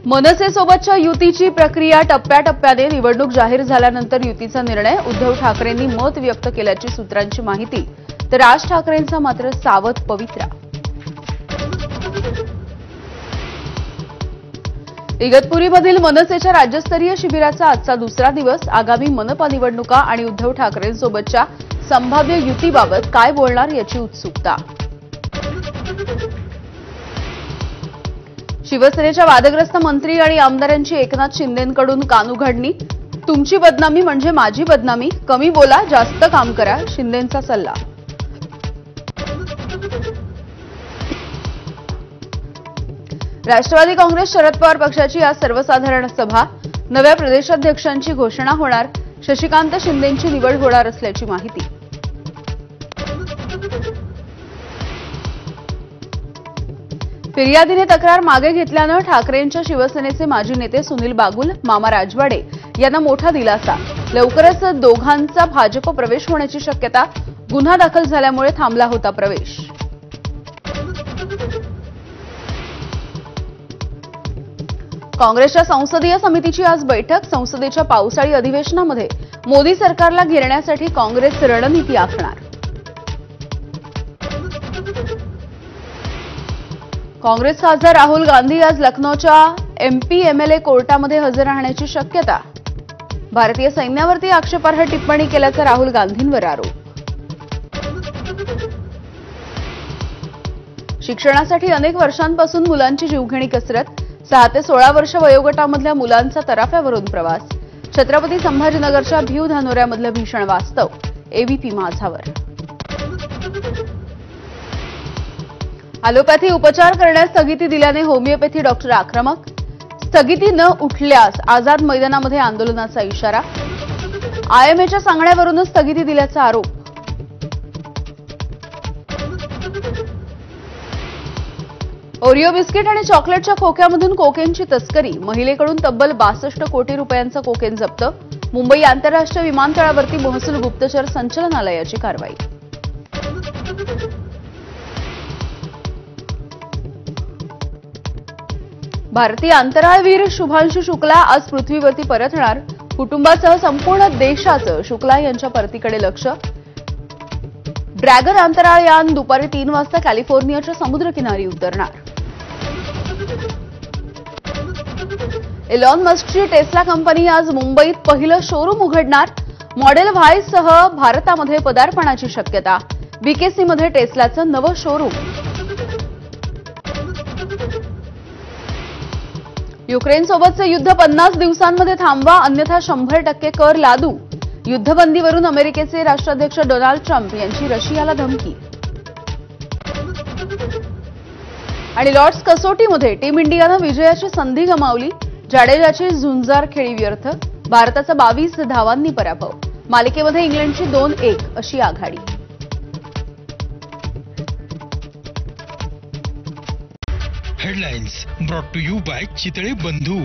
मनसे सोबतच्या युतीची प्रक्रिया टप्प्याटप्प्याने निवडणूक जाहीर झाल्यानंतर युतीचा निर्णय उद्धव ठाकरेंनी मत व्यक्त केल्याची सूत्रांची माहिती, तर राज ठाकरेंचा मात्र सावध पवित्रा। इगतपुरीमधील मनसेच्या राज्यस्तरीय शिबिराचा आजचा दुसरा दिवस। आगामी मनपा निवडणुका आणि उद्धव ठाकरेंसोबतच्या संभाव्य युतीबाबत काय बोलणार याची उत्सुकता। शिवसेनेच्या वादग्रस्त मंत्री आणि आमदारांची एकनाथ शिंदेंकडून कानउघाडणी। तुमची बदनामी म्हणजे माझी बदनामी, कमी बोला जास्त काम करा, शिंदेंचा सल्ला। राष्ट्रवादी काँग्रेस शरद पवार पक्षाची आज सर्वसाधारण सभा। नव्या प्रदेशाध्यक्षांची घोषणा होणार। शशिकांत शिंदेंची निवड होणार असल्याची माहिती। फिर्यादीने तक्रार मागे घेतल्यानं ठाकरेंच्या शिवसेनेचे माजी नेते सुनील बागुल, मामा राजवाडे यांना मोठा दिलासा। लवकरच दोघांचा भाजप प्रवेश होण्याची शक्यता। गुन्हा दाखल झाल्यामुळे थांबला होता प्रवेश। काँग्रेसच्या संसदीय समितीची आज बैठक। संसदेच्या पावसाळी अधिवेशनामध्ये मोदी सरकारला घेरण्यासाठी काँग्रेस रणनीती आखणार। काँग्रेस खासदार राहुल गांधी आज लखनौच्या एमपी-एमएलए कोर्टामध्ये हजर राहण्याची शक्यता। भारतीय सैन्यावरती आक्षेपार्ह टिप्पणी केल्याचा राहुल गांधींवर आरोप। शिक्षणासाठी अनेक वर्षांपासून मुलांची जीवघेणी कसरत। 6 ते 16 वर्ष वयोगटामधल्या मुलांचा तराफ्यावरून प्रवास। छत्रपती संभाजीनगरच्या भीव धानोऱ्यामधलं भीषण वास्तव। एबीपी माझावर। ॲलोपॅथी उपचार करण्यास स्थगिती दिल्याने होमिओपॅथी डॉक्टर आक्रमक। स्थगिती न उठल्यास आझाद मैदानामध्ये आंदोलनाचा इशारा। आयएमएच्या सांगण्यावरूनच स्थगिती दिल्याचा आरोप। ओरिओ बिस्किट आणि चॉकलेटच्या खोक्यामधून कोकेनची तस्करी। महिलेकडून तब्बल 62 कोटी रुपयांचा कोकेन जप्त। मुंबई आंतरराष्ट्रीय विमानतळावरती महसूल गुप्तचर संचालनालयाची कारवाई। भारतीय अंतराळवीर शुभांशु शुक्ला आज पृथ्वीवरती परतणार। कुटुंबासह संपूर्ण देशाचं शुक्ला यांच्या परतीकडे लक्ष। ड्रॅगन अंतराळयान दुपारी 3 वाजता कॅलिफोर्नियाच्या समुद्रकिनारी उतरणार। इलॉन मस्कची टेस्ला कंपनी आज मुंबईत पहिलं शोरूम उघडणार। मॉडेल व्हाय सह भारतामध्ये पदार्पणाची शक्यता। बीकेसीमध्ये टेस्लाचं नवं शोरूम। युक्रेनसोबतचे युद्ध 50 दिवसांमध्ये थांबवा, अन्यथा 100% कर लादू। युद्धबंदीवरून अमेरिकेचे राष्ट्राध्यक्ष डोनाल्ड ट्रम्प यांची रशियाला धमकी। आणि लॉर्ड्स कसोटीमध्ये टीम इंडियानं विजयाची संधी गमावली। जाडेजाची झुंजार खेळी व्यर्थ। भारताचा 22 धावांनी पराभव। मालिकेमध्ये इंग्लंडची 2-1 अशी आघाडी। Headlines brought to you by Chitale बंधू।